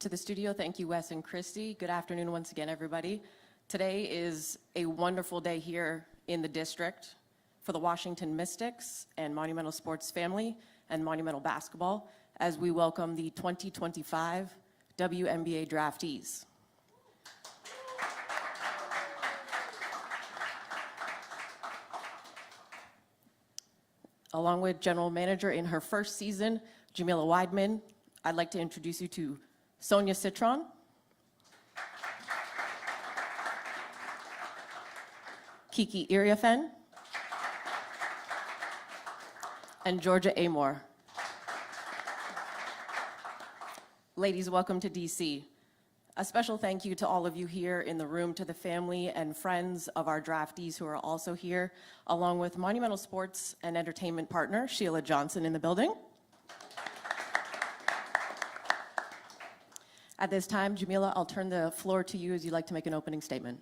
To the studio, thank you, Wes and Christy. Good afternoon once again, everybody. Today is a wonderful day here in the district for the Washington Mystics and Monumental Sports family and Monumental Basketball as we welcome the 2025 WNBA draftees. Along with General Manager in her first season, Jamila Weidman, I'd like to introduce you to Sonia Citron, Kiki Iriafen, and Georgia Amoore. Ladies, welcome to DC. A special thank you to all of you here in the room, to the family and friends of our draftees who are also here, along with Monumental Sports and Entertainment partner, Sheila Johnson in the building. At this time, Jamila, I'll turn the floor to you as you'd like to make an opening statement.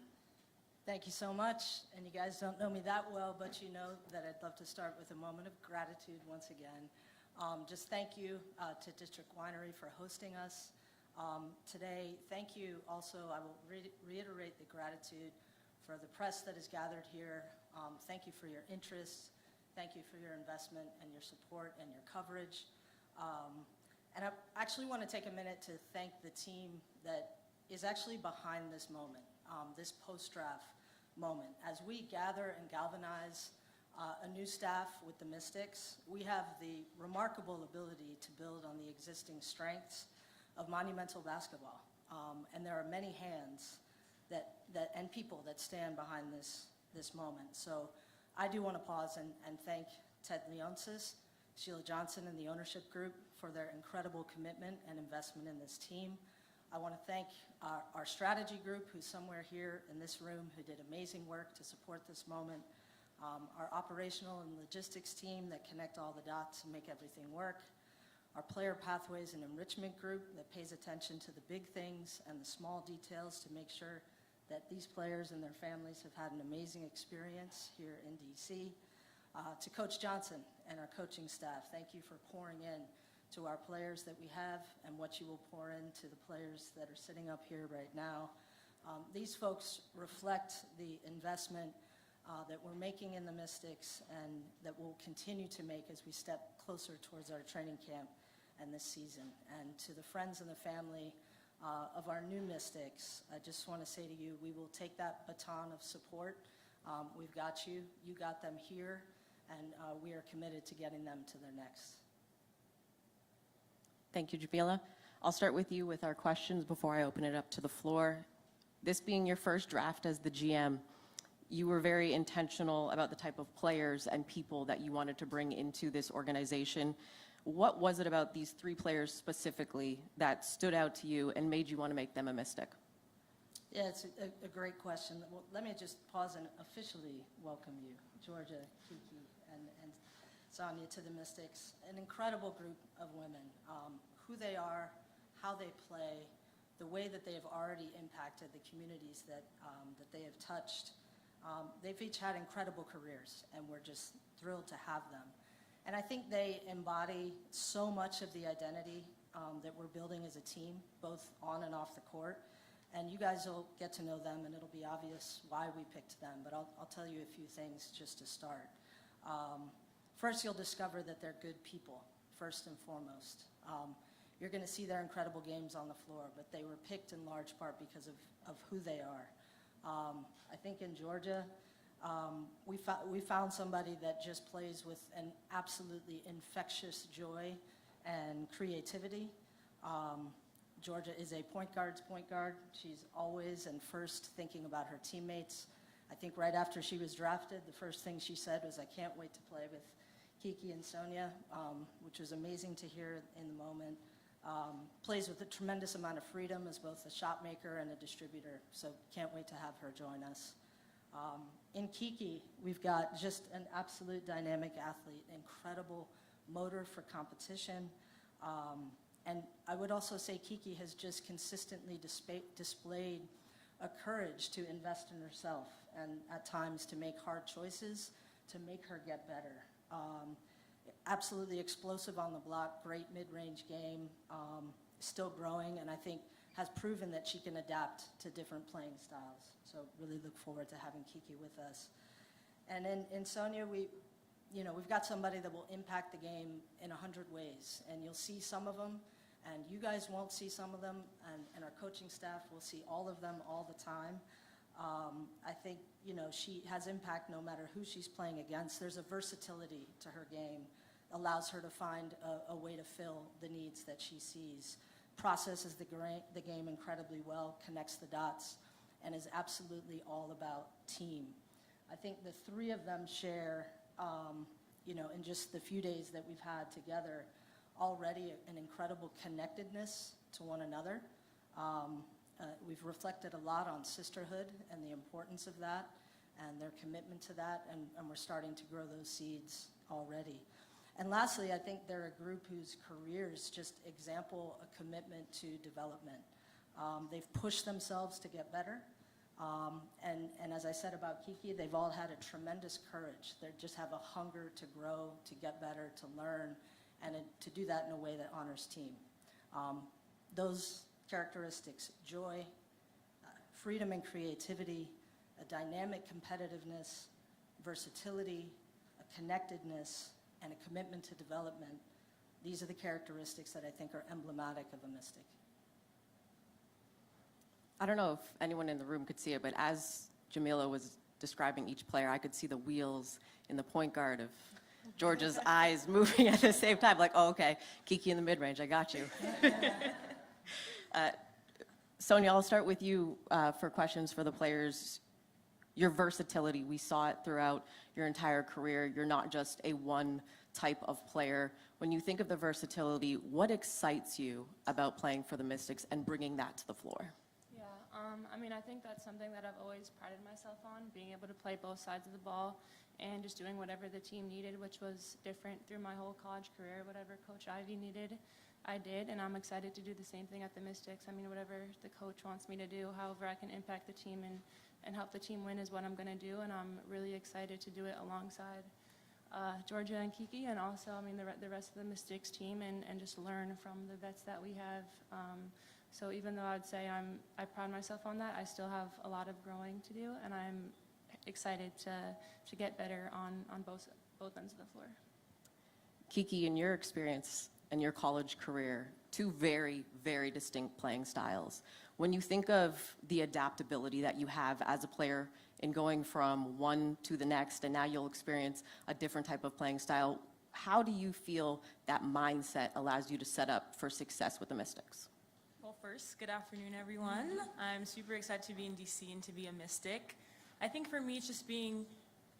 Thank you so much. And you guys don't know me that well, but you know that I'd love to start with a moment of gratitude once again. Just thank you to District Winery for hosting us today. Thank you also, I will reiterate the gratitude for the press that is gathered here. Thank you for your interest. Thank you for your investment and your support and your coverage. And I actually want to take a minute to thank the team that is actually behind this moment, this post-draft moment. As we gather and galvanize a new staff with the Mystics, we have the remarkable ability to build on the existing strengths of Monumental basketball. And there are many hands and people that stand behind this moment. So I do want to pause and thank Ted Leonsis, Sheila Johnson, and the ownership group for their incredible commitment and investment in this team. I want to thank our strategy group, who's somewhere here in this room, who did amazing work to support this moment. Our operational and logistics team that connect all the dots and make everything work. Our player pathways and enrichment group that pays attention to the big things and the small details to make sure that these players and their families have had an amazing experience here in DC. To Coach Johnson and our coaching staff, thank you for pouring in to our players that we have and what you will pour into the players that are sitting up here right now. These folks reflect the investment that we're making in the Mystics and that we'll continue to make as we step closer towards our training camp and this season. And to the friends and the family of our new Mystics, I just want to say to you, we will take that baton of support. We've got you, you got them here, and we are committed to getting them to their next. Thank you, Jamila. I'll start with you with our questions before I open it up to the floor. This being your first draft as the GM, you were very intentional about the type of players and people that you wanted to bring into this organization. What was it about these three players specifically that stood out to you and made you want to make them a Mystic? Yeah, it's a great question. Well, let me just pause and officially welcome you, Georgia, Kiki, and Sonia, to the Mystics. An incredible group of women. Who they are, how they play, the way that they have already impacted the communities that they have touched. They've each had incredible careers, and we're just thrilled to have them. And I think they embody so much of the identity that we're building as a team, both on and off the court. And you guys will get to know them, and it'll be obvious why we picked them. But I'll tell you a few things just to start. First, you'll discover that they're good people, first and foremost. You're going to see their incredible games on the floor, but they were picked in large part because of who they are. I think in Georgia, we found somebody that just plays with an absolutely infectious joy and creativity. Georgia is a point guard's point guard. She's always and first thinking about her teammates. I think right after she was drafted, the first thing she said was, "I can't wait to play with Kiki and Sonia," which was amazing to hear in the moment. Plays with a tremendous amount of freedom as both a shot maker and a distributor, so can't wait to have her join us. In Kiki, we've got just an absolute dynamic athlete, incredible motor for competition. And I would also say Kiki has just consistently displayed a courage to invest in herself and at times to make hard choices to make her get better. Absolutely explosive on the block, great mid-range game, still growing, and I think has proven that she can adapt to different playing styles. So really look forward to having Kiki with us. And in Sonia, we've got somebody that will impact the game in 100 ways, and you'll see some of them, and you guys won't see some of them, and our coaching staff will see all of them all the time. I think, she has impact no matter who she's playing against. There's a versatility to her game, allows her to find a way to fill the needs that she sees, processes the game incredibly well, connects the dots, and is absolutely all about team. I think the three of them share, in just the few days that we've had together, already an incredible connectedness to one another. We've reflected a lot on sisterhood and the importance of that and their commitment to that, and we're starting to grow those seeds already. And lastly, I think they're a group whose careers just example a commitment to development. They've pushed themselves to get better. And as I said about Kiki, they've all had a tremendous courage. They just have a hunger to grow, to get better, to learn, and to do that in a way that honors team. Those characteristics, joy, freedom and creativity, a dynamic competitiveness, versatility, a connectedness, and a commitment to development, these are the characteristics that I think are emblematic of a Mystic. I don't know if anyone in the room could see it, but as Jamila was describing each player, I could see the wheels in the point guard of Georgia's eyes moving at the same time, like, oh, okay, Kiki in the mid-range, I got you. Sonia, I'll start with you for questions for the players. Your versatility, we saw it throughout your entire career. You're not just a one type of player. When you think of the versatility, what excites you about playing for the Mystics and bringing that to the floor? I think that's something that I've always prided myself on, being able to play both sides of the ball and just doing whatever the team needed, which was different through my whole college career. Whatever Coach Ivy needed, I did, and I'm excited to do the same thing at the Mystics. Whatever the coach wants me to do, however I can impact the team and help the team win is what I'm going to do, and I'm really excited to do it alongside Georgia and Kiki, and also, the rest of the Mystics team, and just learn from the vets that we have. So even though I'd say I pride myself on that, I still have a lot of growing to do, and I'm excited to get better on both ends of the floor. Kiki, in your experience and your college career, two very, very distinct playing styles. When you think of the adaptability that you have as a player in going from one to the next, and now you'll experience a different type of playing style, how do you feel that mindset allows you to set up for success with the Mystics? Well, first, good afternoon, everyone. I'm super excited to be in DC and to be a Mystic. I think for me, it's just being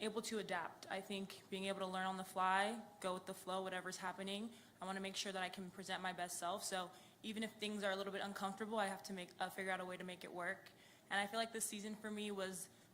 able to adapt. I think being able to learn on the fly, go with the flow, whatever's happening. I want to make sure that I can present my best self. So even if things are a little bit uncomfortable, I have to figure out a way to make it work. And I feel like this season for me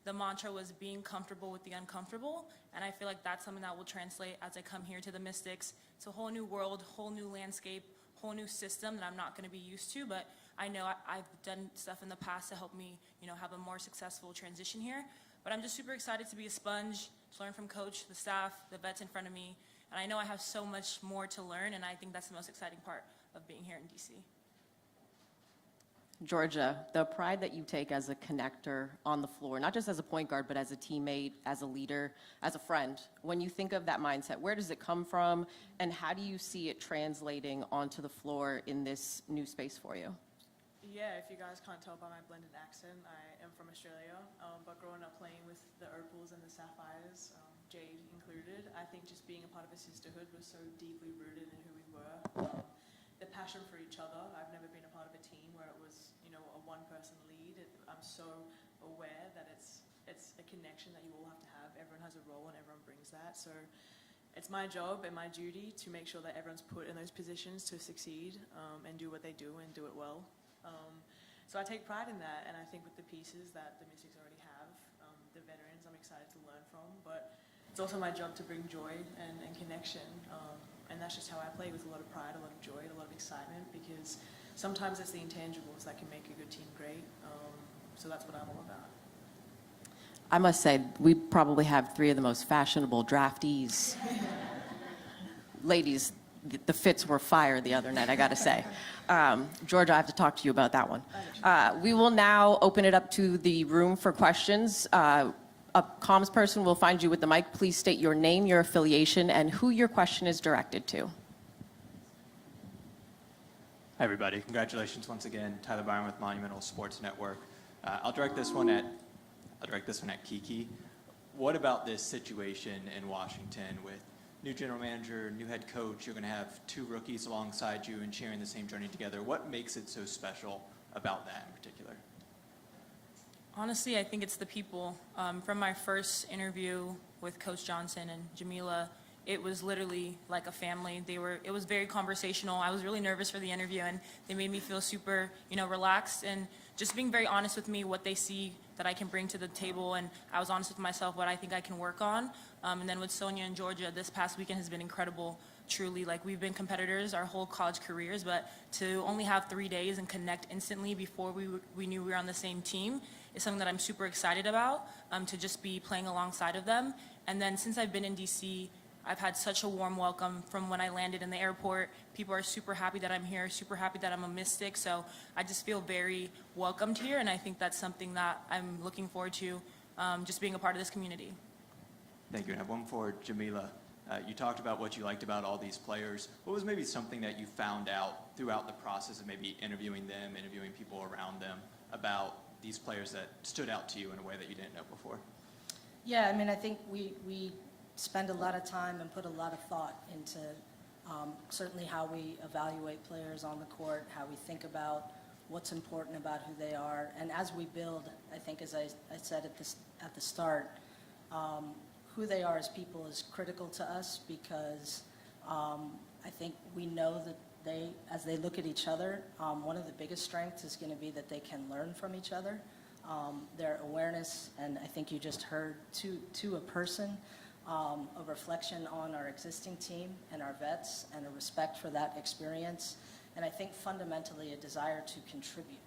the mantra was being comfortable with the uncomfortable. And I feel like that's something that will translate as I come here to the Mystics. It's a whole new world, whole new landscape, whole new system that I'm not going to be used to, but I know I've done stuff in the past to help me, have a more successful transition here. But I'm just super excited to be a sponge, to learn from Coach, the staff, the vets in front of me, and I know I have so much more to learn, and I think that's the most exciting part of being here in DC. Georgia, the pride that you take as a connector on the floor, not just as a point guard, but as a teammate, as a leader, as a friend, when you think of that mindset, where does it come from, and how do you see it translating onto the floor in this new space for you? Yeah, if you guys can't tell by my blended accent, I am from Australia, but growing up playing with the Opals and the Sapphires, Jade included, I think just being a part of a sisterhood was so deeply rooted in who we were. The passion for each other. I've never been a part of a team where it was, a one-person lead. I'm so aware that it's a connection that you all have to have. Everyone has a role and everyone brings that. So it's my job and my duty to make sure that everyone's put in those positions to succeed and do what they do and do it well. So I take pride in that, and I think with the pieces that the Mystics already have, the veterans I'm excited to learn from, but it's also my job to bring joy and connection, and that's just how I play, with a lot of pride, a lot of joy, a lot of excitement, because sometimes it's the intangibles that can make a good team great, so that's what I'm all about. I must say, we probably have three of the most fashionable draftees. Ladies, the fits were fire the other night, I got to say. Georgia, I have to talk to you about that one. We will now open it up to the room for questions. A comms person will find you with the mic. Please state your name, your affiliation, and who your question is directed to. Hi, everybody. Congratulations once again. Tyler Byron with Monumental Sports Network. I'll direct this one at Kiki. What about this situation in Washington with new general manager, new head coach? You're going to have two rookies alongside you and sharing the same journey together. What makes it so special about that in particular? Honestly, I think it's the people. From my first interview with Coach Johnson and Jamila, it was literally like a family. It was very conversational. I was really nervous for the interview, and they made me feel super, relaxed and just being very honest with me, what they see that I can bring to the table, and I was honest with myself what I think I can work on. And then with Sonia and Georgia, this past weekend has been incredible. Truly, like, we've been competitors our whole college careers, but to only have 3 days and connect instantly before we knew we were on the same team is something that I'm super excited about, to just be playing alongside of them. And then since I've been in DC, I've had such a warm welcome from when I landed in the airport. People are super happy that I'm here, super happy that I'm a Mystic. So I just feel very welcomed here, and I think that's something that I'm looking forward to, just being a part of this community. Thank you. And I have one for Jamila. You talked about what you liked about all these players. What was maybe something that you found out throughout the process of maybe interviewing them, interviewing people around them, about these players that stood out to you in a way that you didn't know before? Yeah, I mean, I think we spend a lot of time and put a lot of thought into certainly how we evaluate players on the court, how we think about what's important about who they are. And as we build, I think, as I said at the start, who they are as people is critical to us, because I think we know that as they look at each other, one of the biggest strengths is going to be that they can learn from each other. Their awareness, and I think you just heard to a person, a reflection on our existing team and our vets, and a respect for that experience, and I think fundamentally a desire to contribute.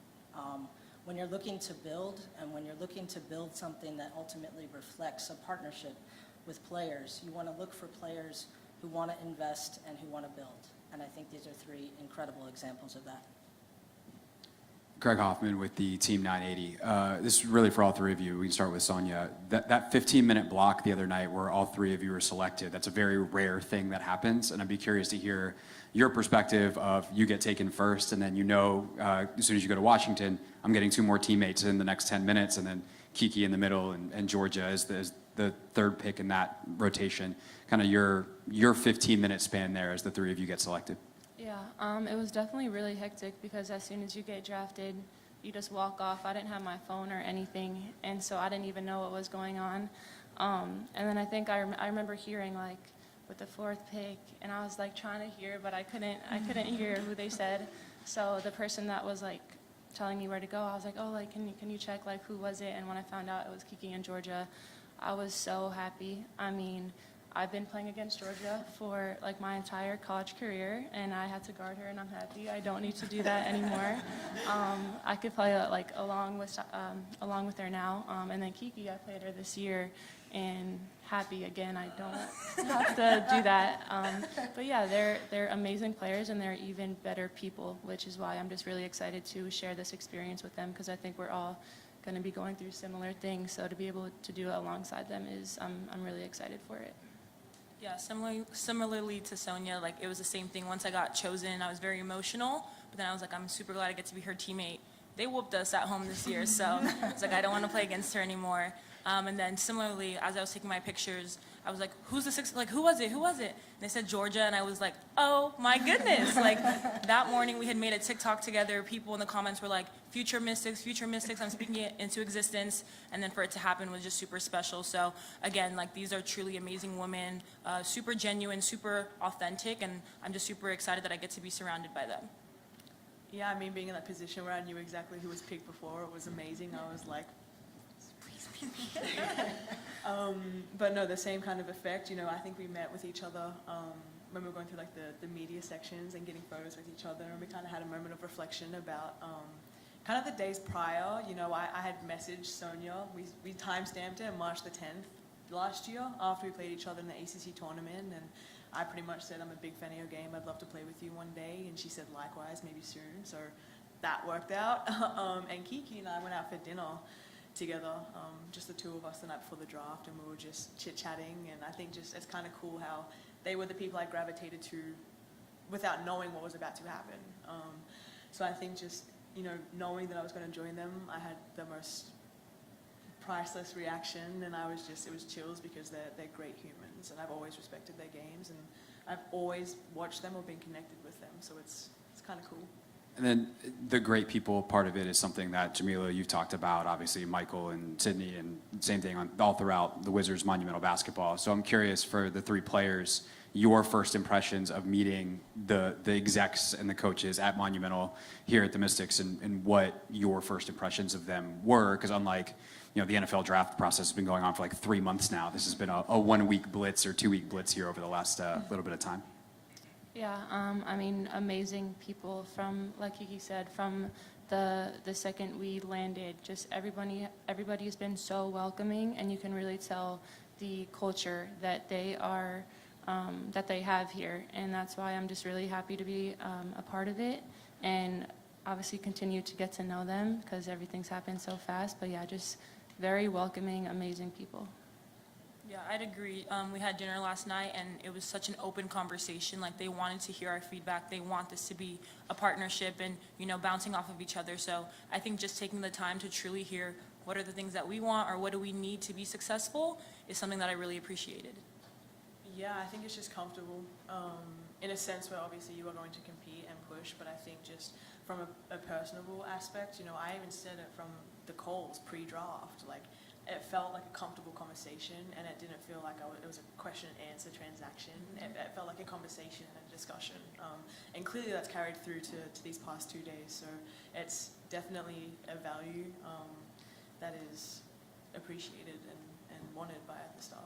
When you're looking to build, and when you're looking to build something that ultimately reflects a partnership with players, you want to look for players who want to invest and who want to build, and I think these are 3 incredible examples of that. Greg Hoffman with the Team 980. This is really for all 3 of you. We can start with Sonia. That 15-minute block the other night where all 3 of you were selected, that's a very rare thing that happens, and I'd be curious to hear your perspective of you get taken first, and then as soon as you go to Washington, I'm getting 2 more teammates in the next 10 minutes, and then Kiki in the middle, and Georgia as the 3rd pick in that rotation. Kind of your 15-minute span there as the 3 of you get selected. Yeah, it was definitely really hectic because as soon as you get drafted, you just walk off. I didn't have my phone or anything, and so I didn't even know what was going on. And then I think I remember hearing, like, with the 4th pick, and I was, like, trying to hear, but I couldn't hear who they said. So the person that was, like, telling me where to go, I was like, oh, like, can you check, like, who was it? And when I found out it was Kiki and Georgia, I was so happy. I mean, I've been playing against Georgia for like my entire college career, and I had to guard her, and I'm happy. I don't need to do that anymore. I could play like along with her now. And then Kiki, I played her this year, and happy again. I don't have to do that. But yeah, they're amazing players, and they're even better people, which is why I'm just really excited to share this experience with them, because I think we're all going to be going through similar things. So to be able to do it alongside them is, I'm really excited for it. Yeah, similarly to Sonia, like, it was the same thing. Once I got chosen, I was very emotional, but then I was like, I'm super glad I get to be her teammate. They whooped us at home this year, so it's like, I don't want to play against her anymore. And then similarly, as I was taking my pictures, I was like, who's the 6th? Like, who was it? And they said Georgia, and I was like, oh my goodness. Like, that morning we had made a TikTok together. People in the comments were like, future Mystics, I'm speaking it into existence. And then for it to happen was just super special. So again, like, these are truly amazing women, super genuine, super authentic, and I'm just super excited that I get to be surrounded by them. Yeah, I mean, being in that position where I knew exactly who was picked before, it was amazing. I was like, please be me. But no, the same kind of effect. I think we met with each other when we were going through like the media sections and getting photos with each other, and we kind of had a moment of reflection about kind of the days prior. I had messaged Sonia. We time-stamped it March the 10th last year after we played each other in the ACC tournament, and I pretty much said, I'm a big fan of your game. I'd love to play with you one day. And she said, likewise, maybe soon. So that worked out. And Kiki and I went out for dinner together, just the two of us the night before the draft, and we were just chit-chatting. And I think just it's kind of cool how they were the people I gravitated to without knowing what was about to happen. So I think just, you know, knowing that I was going to join them, I had the most priceless reaction, and I was just, it was chills because they're great humans, and I've always respected their games, and I've always watched them or been connected with them, so it's kind of cool. And then the great people part of it is something that, Jamila, you've talked about, obviously Michael and Sydney, and same thing all throughout the Wizards monumental basketball. So I'm curious for the three players, your first impressions of meeting the execs and the coaches at Monumental here at the Mystics, and what your first impressions of them were, because unlike, you know, the NFL draft process has been going on for like 3 months now, this has been a 1 week blitz or 2 week blitz here over the last little bit of time. Yeah, I mean, amazing people from, like Kiki said, from the second we landed. Just everybody's been so welcoming, and you can really tell the culture that they are, that they have here, and that's why I'm just really happy to be a part of it, and obviously continue to get to know them because everything's happened so fast. But yeah, just very welcoming, amazing people. Yeah, I'd agree. We had dinner last night, and it was such an open conversation. Like, they wanted to hear our feedback. They want this to be a partnership and, you know, bouncing off of each other. So I think just taking the time to truly hear what are the things that we want or what do we need to be successful is something that I really appreciated. Yeah, I think it's just comfortable, in a sense where obviously you are going to compete and push, but I think just from a personable aspect, you know, I even said it from the calls pre-draft, like, it felt like a comfortable conversation, and it didn't feel like it was a question and answer transaction. It felt like a conversation and a discussion, and clearly that's carried through to these past 2 days. So it's definitely a value that is appreciated and wanted by the staff.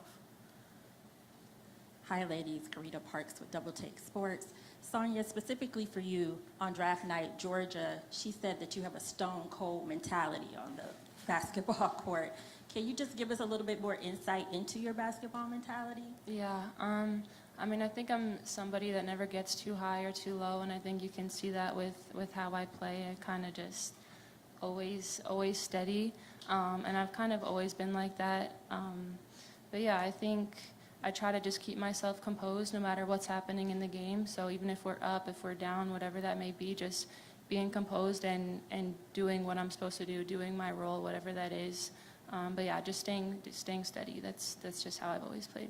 Hi, ladies. Karita Parks with Double Take Sports. Sonia, specifically for you, on draft night, Georgia, she said that you have a stone-cold mentality on the basketball court. Can you just give us a little bit more insight into your basketball mentality? Yeah, I mean, I think I'm somebody that never gets too high or too low, and I think you can see that with how I play. I kind of just always steady, and I've kind of always been like that. But yeah, I think I try to just keep myself composed no matter what's happening in the game. So even if we're up, if we're down, whatever that may be, just being composed and doing what I'm supposed to do, doing my role, whatever that is. But yeah, just staying steady. That's just how I've always played.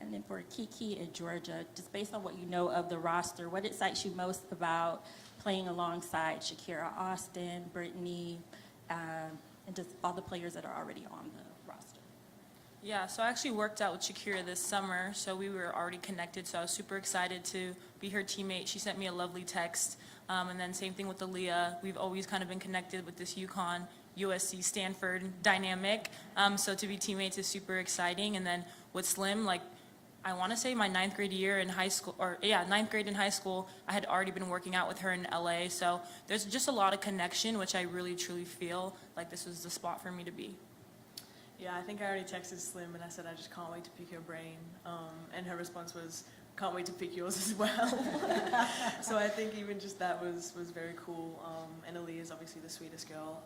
And then for Kiki and Georgia, just based on what you know of the roster, what excites you most about playing alongside Shakira Austin, Brittany, and just all the players that are already on the roster? Yeah, so I actually worked out with Shakira this summer, so we were already connected, so I was super excited to be her teammate. She sent me a lovely text, and then same thing with Aaliyah. We've always kind of been connected with this UConn, USC, Stanford dynamic, so to be teammates is super exciting. And then with Slim, like, I want to say my ninth grade in high school, I had already been working out with her in LA, so there's just a lot of connection, which I really, truly feel like this was the spot for me to be. Yeah, I think I already texted Slim and I said I just can't wait to pick your brain, and her response was, can't wait to pick yours as well. So I think even just that was very cool. And Aaliyah is obviously the sweetest girl.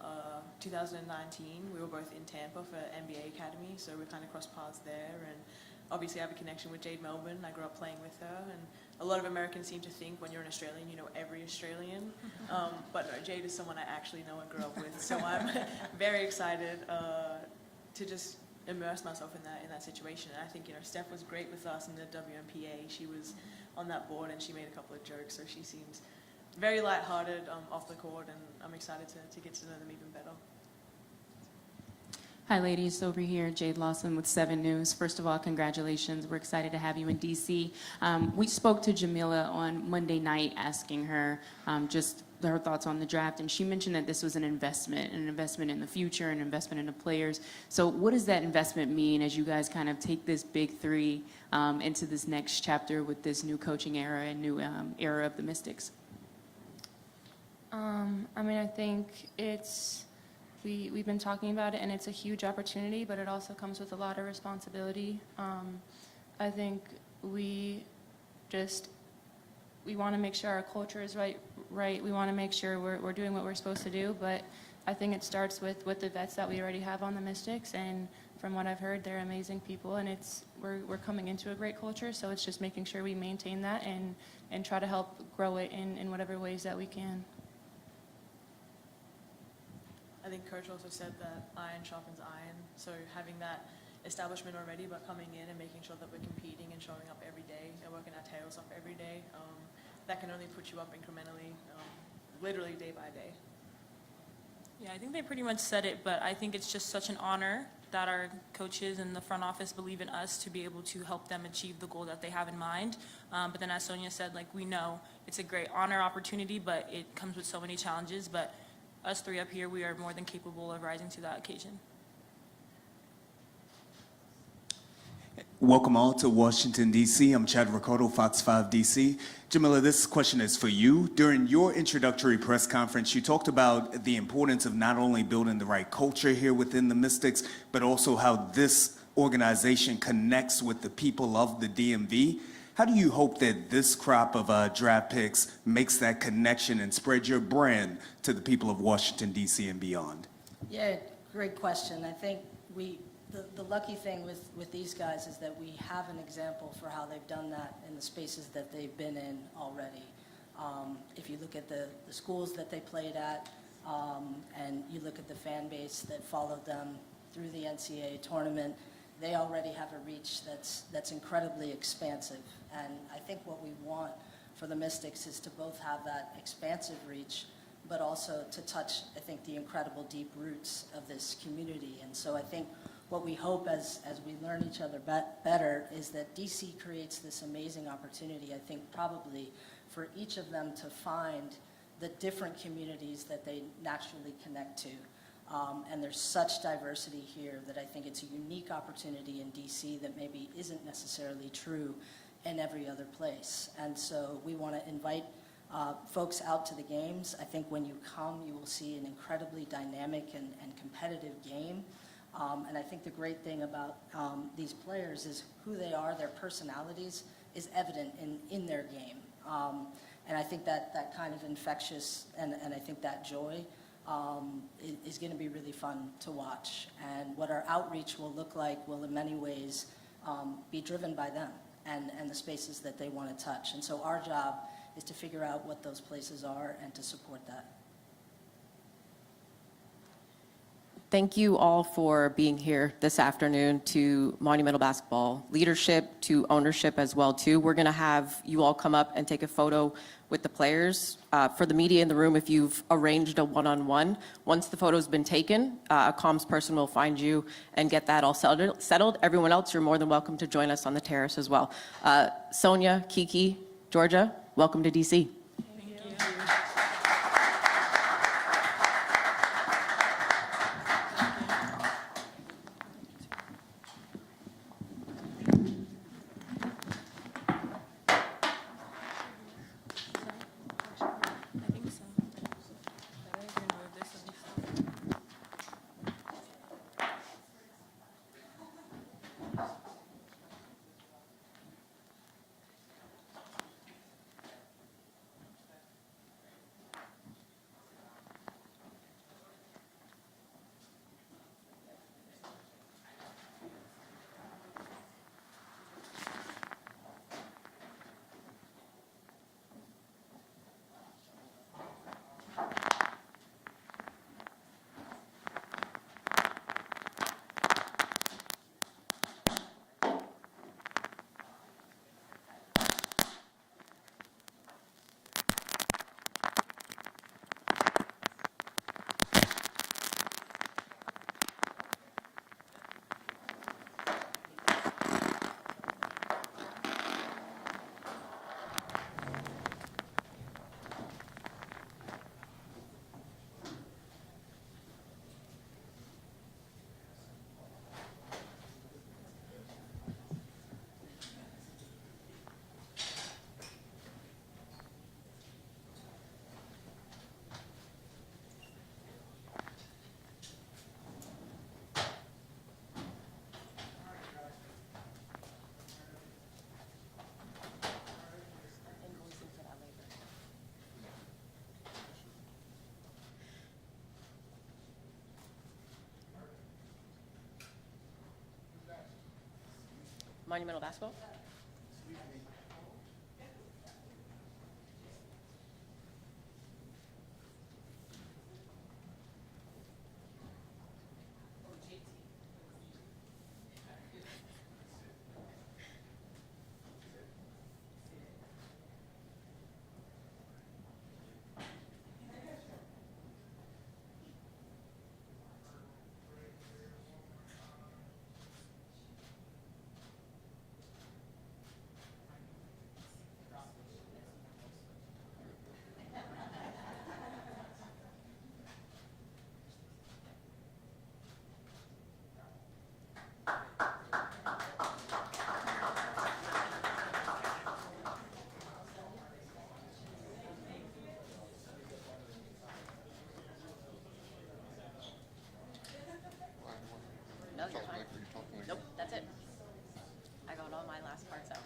2019, we were both in Tampa for NBA Academy, so we kind of crossed paths there. And obviously I have a connection with Jade Melbourne. I grew up playing with her, and a lot of Americans seem to think when you're an Australian, you know every Australian. But no, Jade is someone I actually know and grew up with. So I'm very excited to just immerse myself in that situation. And I think, you know, Steph was great with us in the WNBA. She was on that board and she made a couple of jokes, so she seems very lighthearted off the court, and I'm excited to get to know them even better. Hi, ladies. Over here, Jade Lawson with 7 News. First of all, congratulations. We're excited to have you in D.C. We spoke to Jamila on Monday night, asking her just her thoughts on the draft, and she mentioned that this was an investment in the future, an investment in the players. So what does that investment mean as you guys kind of take this big three into this next chapter with this new coaching era and new era of the Mystics? I mean, I think we've been talking about it, and it's a huge opportunity, but it also comes with a lot of responsibility. I think we just, we want to make sure our culture is right. We want to make sure we're doing what we're supposed to do, but I think it starts with the vets that we already have on the Mystics, and from what I've heard, they're amazing people, and we're coming into a great culture, so it's just making sure we maintain that and try to help grow it in whatever ways that we can. I think Coach also said that iron sharpens iron, so having that establishment already, but coming in and making sure that we're competing and showing up every day and working our tails off every day, that can only put you up incrementally, literally day by day. Yeah, I think they pretty much said it, but I think it's just such an honor that our coaches and the front office believe in us to be able to help them achieve the goal that they have in mind. But then as Sonia said, like, we know it's a great honor opportunity, but it comes with so many challenges. But us three up here, we are more than capable of rising to that occasion. Welcome all to Washington, D.C. I'm Chad Ricardo, Fox 5 D.C. Jamila, this question is for you. During your introductory press conference, you talked about the importance of not only building the right culture here within the Mystics, but also how this organization connects with the people of the DMV. How do you hope that this crop of draft picks makes that connection and spread your brand to the people of Washington, D.C. and beyond? Yeah, great question. I think the lucky thing with these guys is that we have an example for how they've done that in the spaces that they've been in already. If you look at the schools that they played at, and you look at the fan base that followed them through the NCAA tournament, they already have a reach that's incredibly expansive. And I think what we want for the Mystics is to both have that expansive reach, but also to touch, I think, the incredible deep roots of this community. And so I think what we hope as we learn each other better is that DC creates this amazing opportunity, I think, probably for each of them to find the different communities that they naturally connect to. And there's such diversity here that I think it's a unique opportunity in DC that maybe isn't necessarily true in every other place. And so we want to invite folks out to the games. I think when you come, you will see an incredibly dynamic and competitive game. And I think the great thing about these players is who they are, their personalities, is evident in their game. And I think that kind of infectious, and I think that joy is going to be really fun to watch. And what our outreach will look like will in many ways be driven by them and the spaces that they want to touch. And so our job is to figure out what those places are and to support that. Thank you all for being here this afternoon to Monumental Basketball leadership, to ownership as well too. We're going to have you all come up and take a photo with the players. For the media in the room, if you've arranged a one-on-one, once the photo's been taken, a comms person will find you and get that all settled. Everyone else, you're more than welcome to join us on the terrace as well. Sonia, Kiki, Georgia, welcome to DC. Monumental basketball? No, you're fine. Nope, that's it. I got all my last parts out.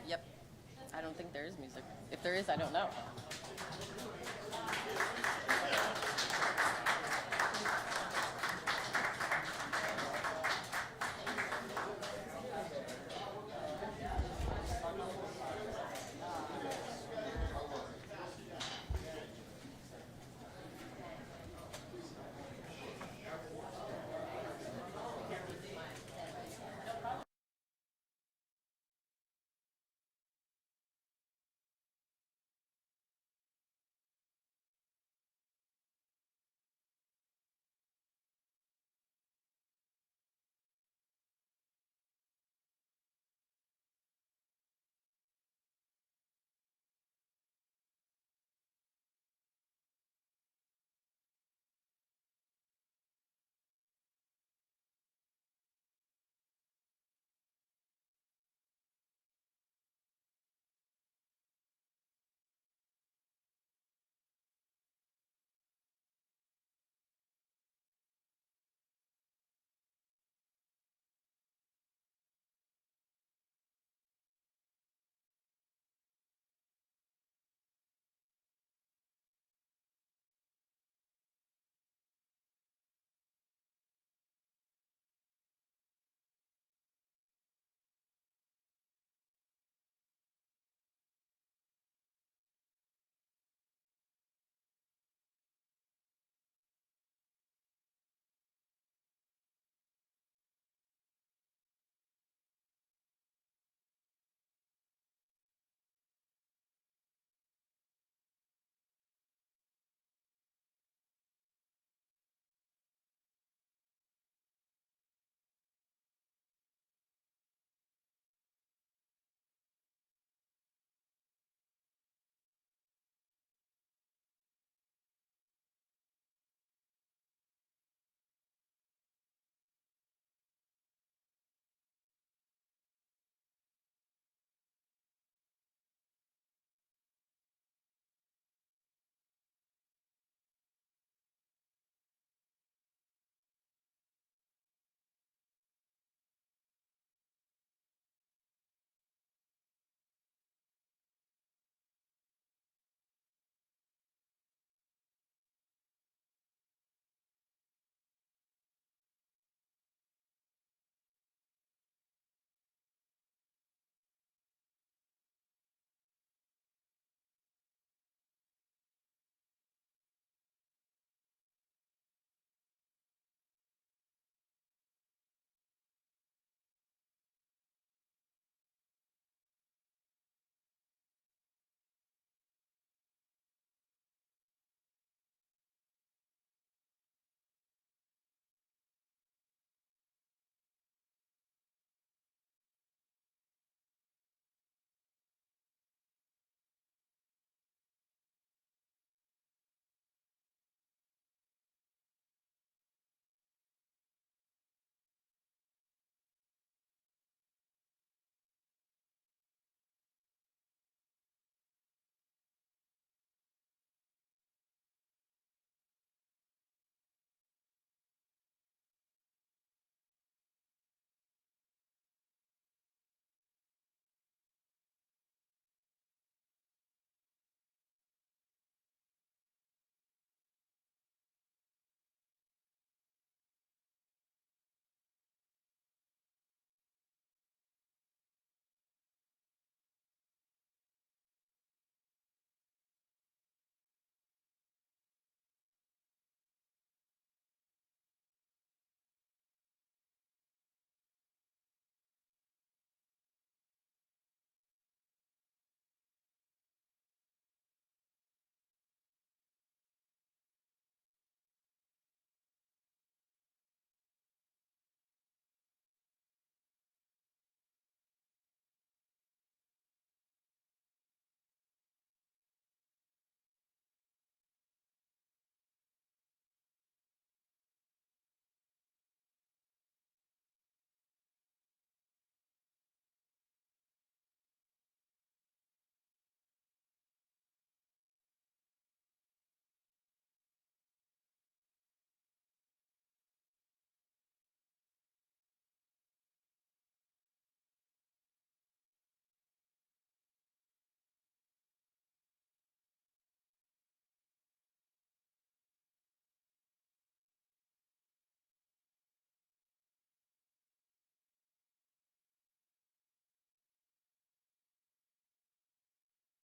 Yep. I don't think there is music. If there is, I don't know.